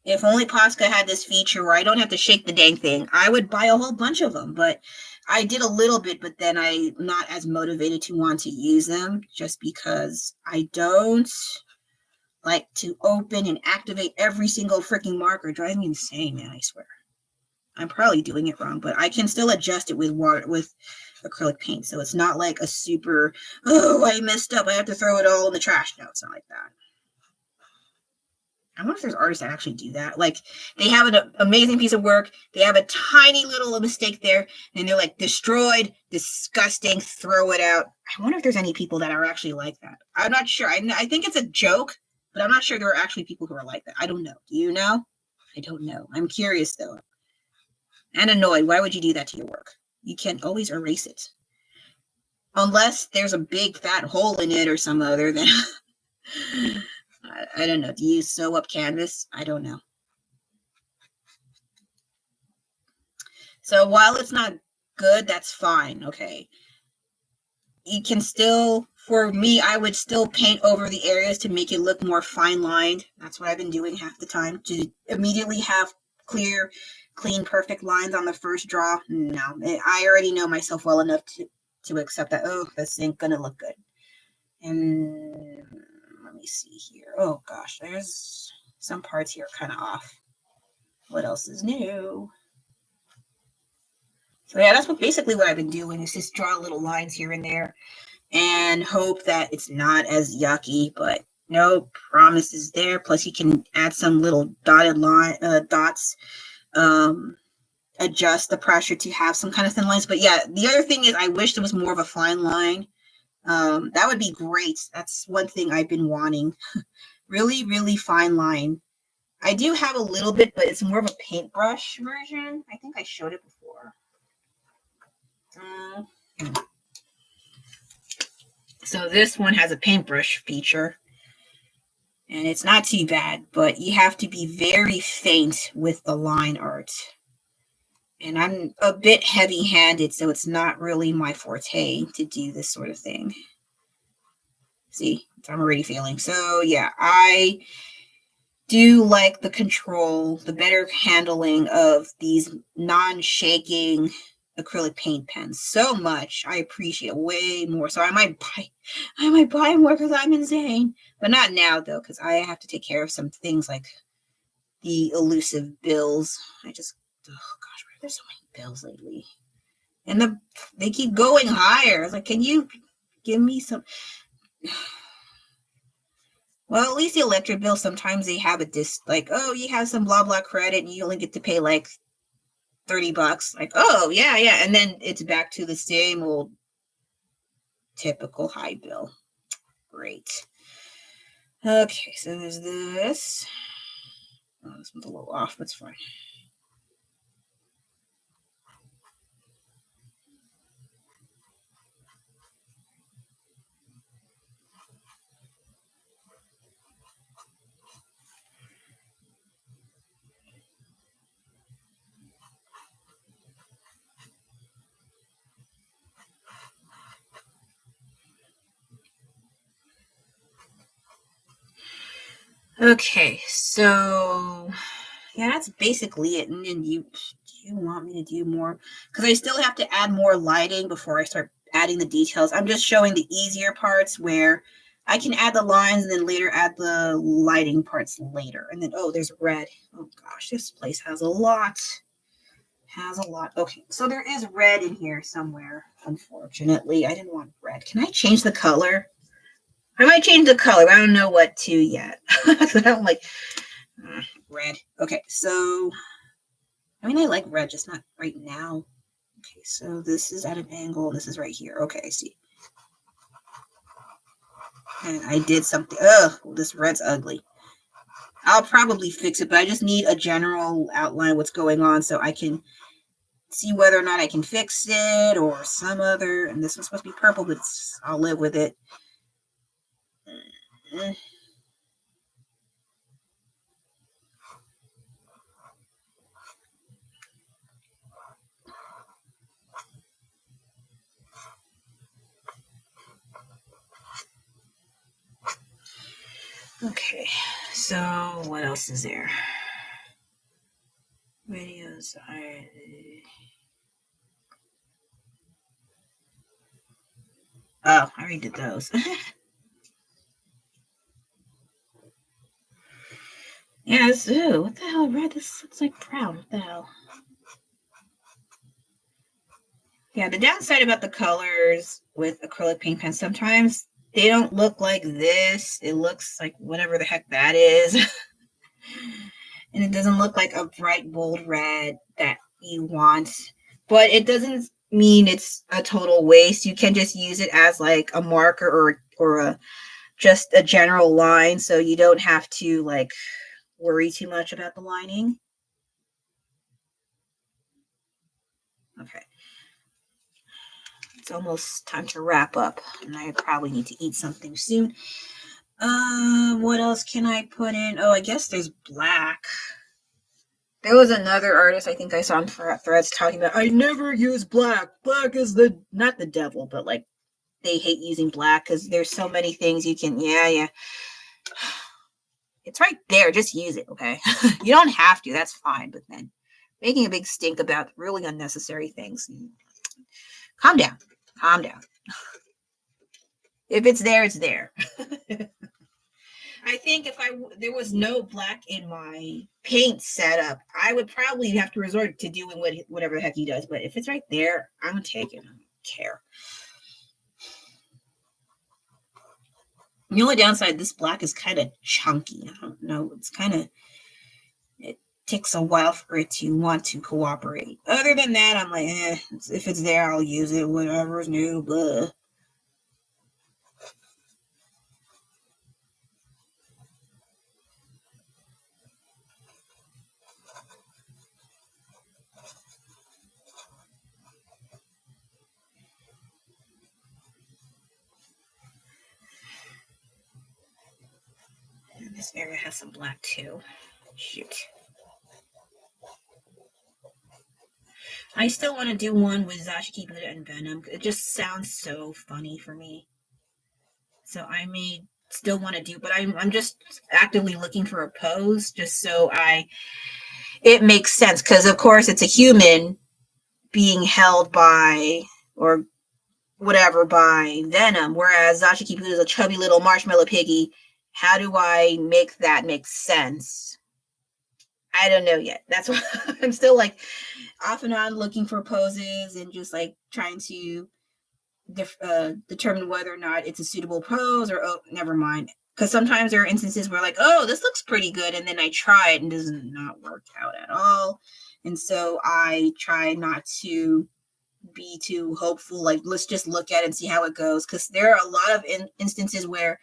If only Posca had this feature where I don't have to shake the dang thing, I would buy a whole bunch of them. But I did a little bit, but then I'm not as motivated to want to use them just because I don't like to open and activate every single freaking marker. It drives me insane, man, I swear. I'm probably doing it wrong, but I can still adjust it with water, with acrylic paint. So it's not like a super, oh, I messed up, I have to throw it all in the trash. No, it's not like that. I wonder if there's artists that actually do that. Like, they have an amazing piece of work, they have a tiny little mistake there, and they're like, destroyed, disgusting, throw it out. I wonder if there's any people that are actually like that. I'm not sure. I think it's a joke, but I'm not sure there are actually people who are like that. I don't know. Do you know? I don't know. I'm curious, though. And annoyed. Why would you do that to your work? You can always erase it. Unless there's a big fat hole in it or some other, then I don't know. Do you sew up canvas? I don't know. So while it's not good, that's fine. Okay. You can still, for me, I would still paint over the areas to make it look more fine lined. That's what I've been doing half the time, to immediately have clear, clean, perfect lines on the first draw. No, I already know myself well enough to accept that, oh, this ain't gonna look good. And let me see here. Oh gosh, there's some parts here kind of off. What else is new? So yeah, that's basically what I've been doing, is just draw little lines here and there and hope that it's not as yucky, but no promises there. Plus you can add some little dotted line dots, adjust the pressure to have some kind of thin lines. But yeah, the other thing is I wish there was more of a fine line. That would be great. That's one thing I've been wanting. Really, really fine line. I do have a little bit, but it's more of a paintbrush version. I think I showed it before. So this one has a paintbrush feature, and it's not too bad, but you have to be very faint with the line art. And I'm a bit heavy-handed, so it's not really my forte to do this sort of thing. See, I'm already feeling. So yeah, I do like the control, the better handling of these non-shaking acrylic paint pens so much. I appreciate it way more. So I might buy more because I'm insane. But not now though, because I have to take care of some things like the elusive bills. Oh gosh, why are there so many bills lately? And they keep going higher. It's like, can you give me some? Well, at least the electric bill, sometimes they have a like, oh, you have some blah blah credit and you only get to pay like $30. Like, oh yeah, and then it's back to the same old typical high bill. Great. Okay, so there's this. Oh, this one's a little off, but it's fine. Okay, so yeah, that's basically it. And then do you want me to do more? Because I still have to add more lighting before I start adding the details. I'm just showing the easier parts where I can add the lines and then later add the lighting parts later. And then, oh, there's red. Oh gosh, this place has a lot. Okay, so there is red in here somewhere. Unfortunately, I didn't want red. Can I change the color? I might change the color. I don't know what to yet. I'm like, red. Okay, so, I mean, I like red, just not right now. Okay, so this is at an angle. This is right here. Okay, I see. And I did something. Ugh, this red's ugly. I'll probably fix it, but I just need a general outline of what's going on so I can see whether or not I can fix it or some other. And this was supposed to be purple, but I'll live with it. Okay, so what else is there? Videos. Oh, I already did those. Yes, ooh, what the hell, red? This looks like brown. What the hell? Yeah, the downside about the colors with acrylic paint pens, sometimes they don't look like this. It looks like whatever the heck that is. And it doesn't look like a bright, bold red that you want. But it doesn't mean it's a total waste. You can just use it as like a marker or a just a general line, so you don't have to like worry too much about the lining. Okay. It's almost time to wrap up, and I probably need to eat something soon. What else can I put in? Oh, I guess there's black. There was another artist I think I saw on Threads talking about, I never use black. Black is not the devil, but like they hate using black because there's so many things you can, yeah. It's right there. Just use it, okay? You don't have to. That's fine. But then making a big stink about really unnecessary things. Calm down. Calm down. If it's there, it's there. I think if there was no black in my paint setup, I would probably have to resort to doing whatever the heck he does. But if it's right there, I'm gonna take it. I don't care. The only downside, this black is kind of chunky. I don't know. It takes a while for it to want to cooperate. Other than that, I'm like, if it's there, I'll use it. Whatever's new, blah. And this area has some black too. Shoot. I still want to do one with Zashiki Buddha and Venom. It just sounds so funny for me. So I may still want to do, but I'm just actively looking for a pose just so it makes sense. Because of course it's a human being held by, or whatever, by Venom, whereas Zashiki Buddha is a chubby little marshmallow piggy. How do I make that make sense? I don't know yet. That's why I'm still like off and on looking for poses and just like trying to determine whether or not it's a suitable pose, or oh, never mind. Because sometimes there are instances where like, oh, this looks pretty good, and then I try it and it does not work out at all. And so I try not to be too hopeful. Like, let's just look at it and see how it goes. Because there are a lot of instances where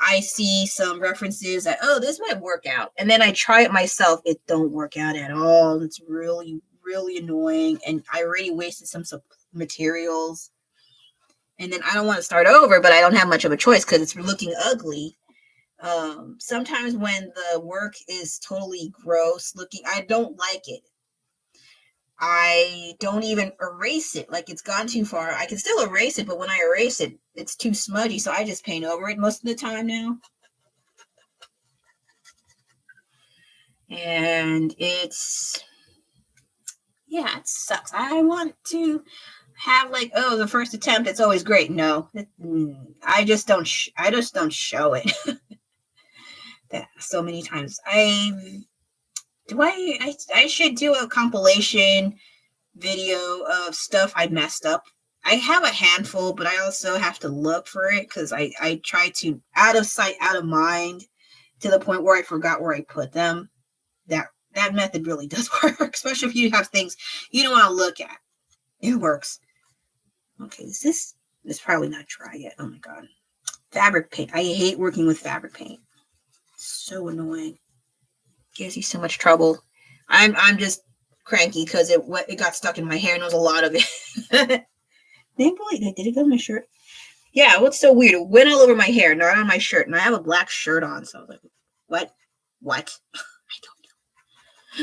I see some references that, oh, this might work out. And then I try it myself. It don't work out at all. It's really, really annoying. And I already wasted some materials. And then I don't want to start over, but I don't have much of a choice because it's looking ugly. Sometimes when the work is totally gross looking, I don't like it. I don't even erase it. Like, it's gone too far. I can still erase it, but when I erase it, it's too smudgy, so I just paint over it most of the time now. And it's, yeah, it sucks. I want to have like, oh, the first attempt, it's always great. No, I just don't show it. That so many times. I should do a compilation video of stuff I messed up. I have a handful, but I also have to look for it because I try to, out of sight, out of mind, to the point where I forgot where I put them. That method really does work, especially if you have things you don't want to look at. It works. Okay, this is probably not dry yet. Oh my god. Fabric paint. I hate working with fabric paint. It's so annoying. Gives you so much trouble. I'm just cranky because it got stuck in my hair and there was a lot of it. Thankfully, did it go on my shirt? Yeah, what's so weird? It went all over my hair, not on my shirt. And I have a black shirt on, so I was like, what? I don't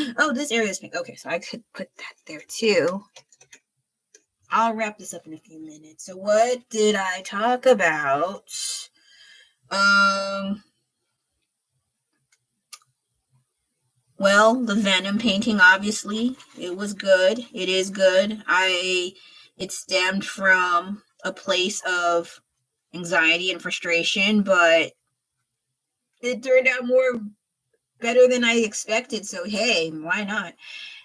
know. Oh, this area is pink. Okay, so I could put that there too. I'll wrap this up in a few minutes. So what did I talk about? Well, the Venom painting, obviously, it was good. It is good. It stemmed from a place of anxiety and frustration, but it turned out better than I expected. So, hey, why not?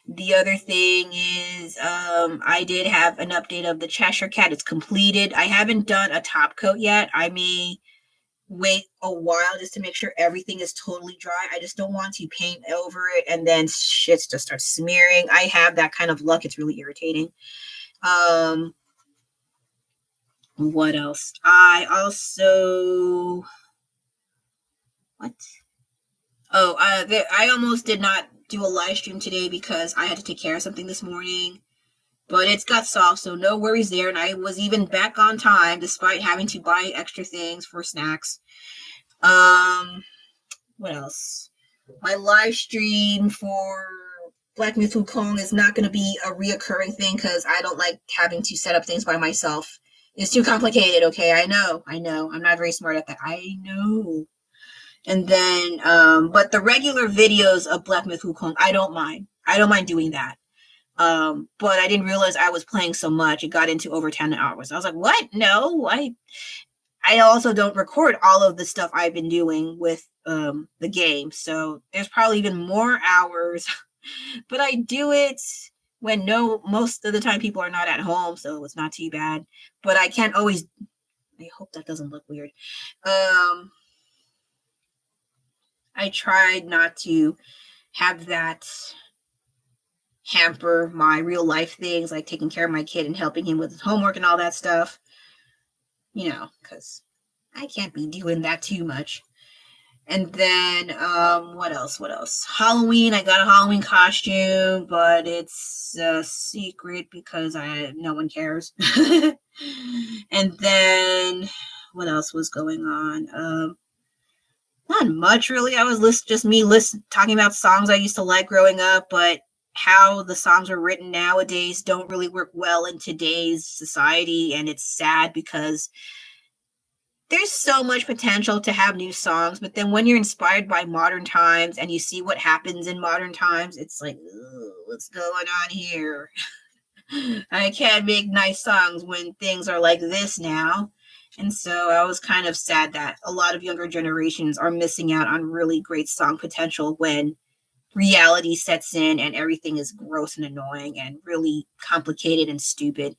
The other thing is, I did have an update of the Cheshire Cat. It's completed. I haven't done a top coat yet. I may wait a while just to make sure everything is totally dry. I just don't want to paint over it and then shit just starts smearing. I have that kind of luck. It's really irritating. What else? I also what? Oh, I almost did not do a live stream today because I had to take care of something this morning. But it's got solved, so no worries there. And I was even back on time despite having to buy extra things for snacks. What else? My live stream for Black Myth Wukong is not going to be a reoccurring thing because I don't like having to set up things by myself. It's too complicated, okay? I know. I'm not very smart at that. I know. And then, but the regular videos of Black Myth Wukong, I don't mind. I don't mind doing that. But I didn't realize I was playing so much. It got into over 10 hours. I was like, what? No, I also don't record all of the stuff I've been doing with the game. So there's probably even more hours, but I do it when most of the time people are not at home. So it's not too bad, but I can't always, I hope that doesn't look weird. I tried not to have that hamper my real life things, like taking care of my kid and helping him with his homework and all that stuff, because I can't be doing that too much. And then what else? Halloween, I got a Halloween costume, but it's a secret because no one cares. And then what else was going on? Not much really. I was talking about songs I used to like growing up, but how the songs are written nowadays don't really work well in today's society, and it's sad because there's so much potential to have new songs, but then when you're inspired by modern times and you see what happens in modern times, it's like, what's going on here? I can't make nice songs when things are like this now. And so I was kind of sad that a lot of younger generations are missing out on really great song potential when reality sets in and everything is gross and annoying and really complicated and stupid.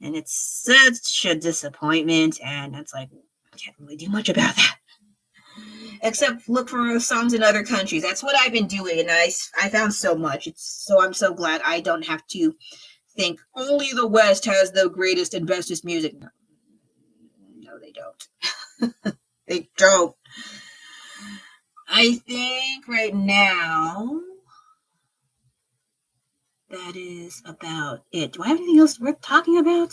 And it's such a disappointment. And it's like, I can't really do much about that. Except look for songs in other countries. That's what I've been doing. And I found so much. I'm so glad I don't have to think only the West has the greatest and bestest music. No, they don't. They don't. I think right now that is about it. Do I have anything else worth talking about?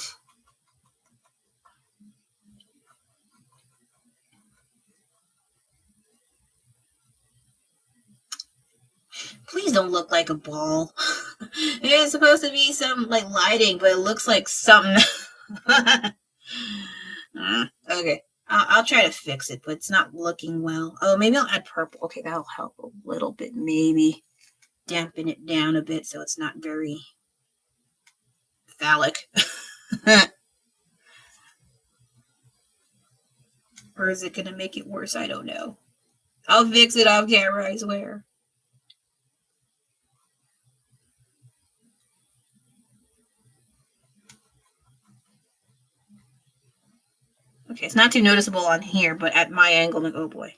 Please don't look like a ball. It is supposed to be some like lighting, but it looks like something. Okay. I'll try to fix it, but it's not looking well. Oh, maybe I'll add purple. Okay, that'll help a little bit. Maybe dampen it down a bit so it's not very phallic. Or is it going to make it worse? I don't know. I'll fix it off camera, I swear. Okay, it's not too noticeable on here, but at my angle, like, oh boy.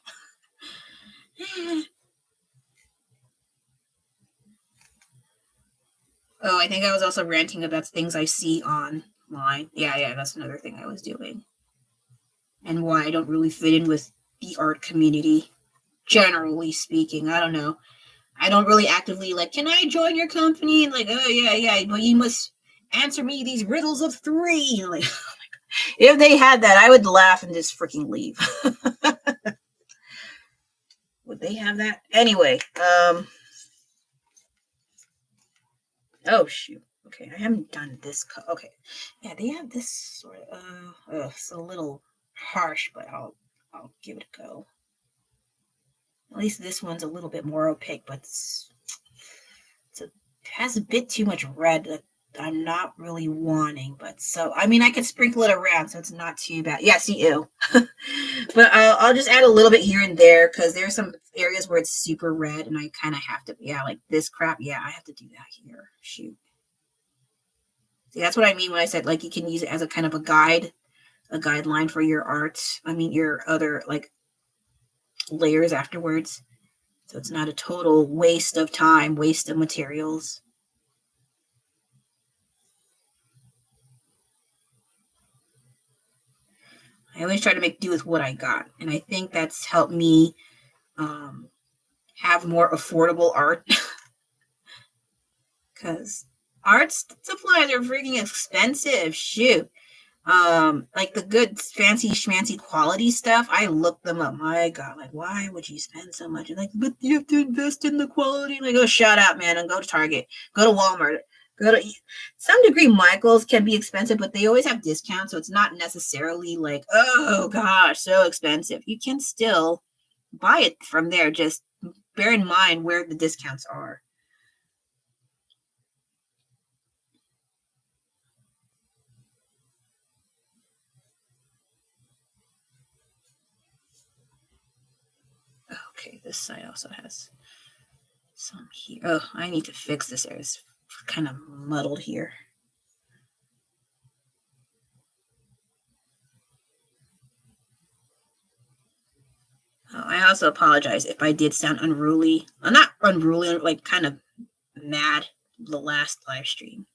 Oh, I think I was also ranting about things I see online. Yeah, that's another thing I was doing. And why I don't really fit in with the art community, generally speaking. I don't know. I don't really actively like, can I join your company? And like, oh, yeah, but you must answer me these riddles of 3. Like, oh my God. If they had that, I would laugh and just freaking leave. Would they have that? Anyway, oh, shoot. Okay, I haven't done this. Okay. Yeah, they have this sort of, it's a little harsh, but I'll give it a go. At least this one's a little bit more opaque, but it has a bit too much red that I'm not really wanting. But so, I mean, I could sprinkle it around, so it's not too bad. Yeah, see, ew. But I'll just add a little bit here and there because there's some areas where it's super red, and I kind of have to, like this crap. Yeah, I have to do that here. Shoot. See, that's what I mean when I said, like, you can use it as a kind of a guide a guideline for your art. I mean, your other like layers afterwards. So it's not a total waste of time, waste of materials. I always try to make do with what I got. And I think that's helped me have more affordable art. Because art supplies are freaking expensive. Shoot. Like the good fancy schmancy quality stuff, I look them up. My God, like why would you spend so much? Like, but you have to invest in the quality. Like, oh, shut up, man, and go to Target, go to Walmart, go to some degree. Michael's can be expensive, but they always have discounts, so it's not necessarily like, oh gosh, so expensive. You can still buy it from there. Just bear in mind where the discounts are. Okay, this side also has some here. Oh, I need to fix this area. It's kind of muddled here. Oh, I also apologize if I did sound unruly. I'm not unruly, like kind of mad the last live stream.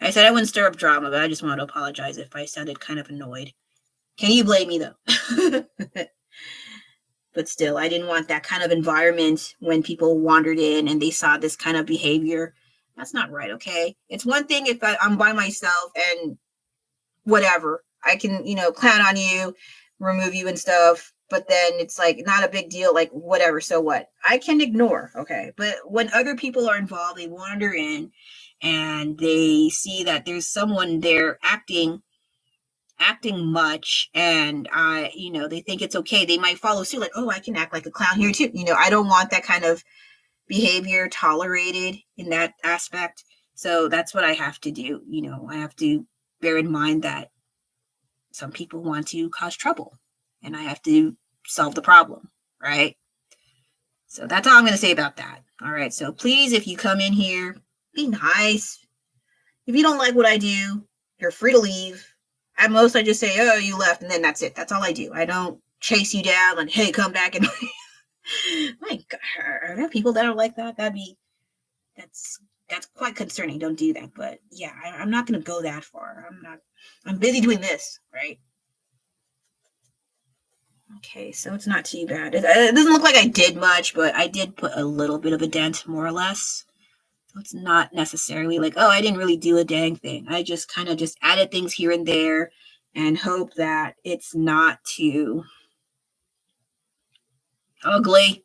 I said I wouldn't stir up drama, but I just wanted to apologize if I sounded kind of annoyed. Can you blame me though? But still, I didn't want that kind of environment when people wandered in and they saw this kind of behavior. That's not right, okay? It's one thing if I'm by myself and whatever, I can, clown on you, remove you and stuff, but then it's like not a big deal, like whatever, so what? I can ignore, okay? But when other people are involved, they wander in and they see that there's someone there acting much, and they think it's okay, they might follow suit, like, oh, I can act like a clown here too. I don't want that kind of behavior tolerated in that aspect. So that's what I have to do. I have to bear in mind that some people want to cause trouble and I have to solve the problem, right? So that's all I'm going to say about that. All right, so please, if you come in here, be nice. If you don't like what I do, you're free to leave. At most, I just say, oh, you left, and then that's it. That's all I do. I don't chase you down, like, hey, come back. And my God, are there people that are like that? That's quite concerning. Don't do that. But yeah, I'm not going to go that far. I'm busy doing this, right? Okay, so it's not too bad. It doesn't look like I did much, but I did put a little bit of a dent, more or less. So it's not necessarily like, oh, I didn't really do a dang thing. I just kind of just added things here and there and hope that it's not too ugly.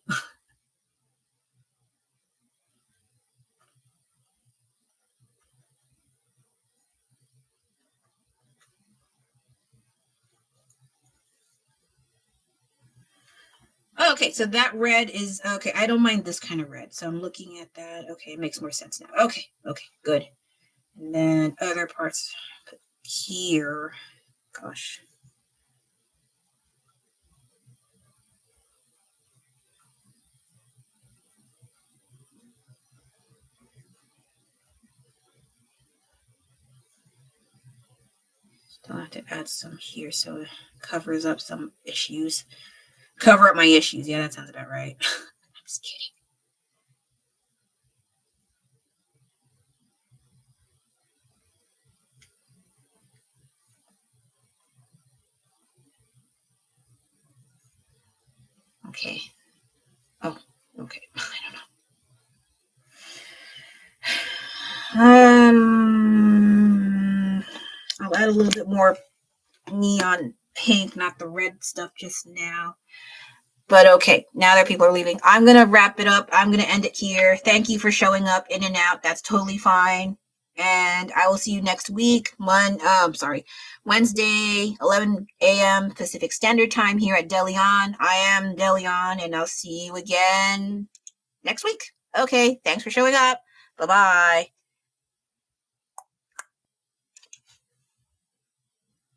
Okay, so that red is, okay, I don't mind this kind of red. So I'm looking at that. Okay, it makes more sense now. Okay, good. And then other parts here. Gosh. Still have to add some here so it covers up some issues. Cover up my issues. Yeah, that sounds about right. I'm just kidding. Okay. Oh, okay. I don't know. I'll add a little bit more neon pink, not the red stuff just now. But okay, now that people are leaving, I'm going to wrap it up. I'm going to end it here. Thank you for showing up in and out. That's totally fine. And I will see you next week. Wednesday, 11 a.m. Pacific Standard Time here at Delion. I am Delion, and I'll see you again next week. Okay, thanks for showing up. Bye-bye.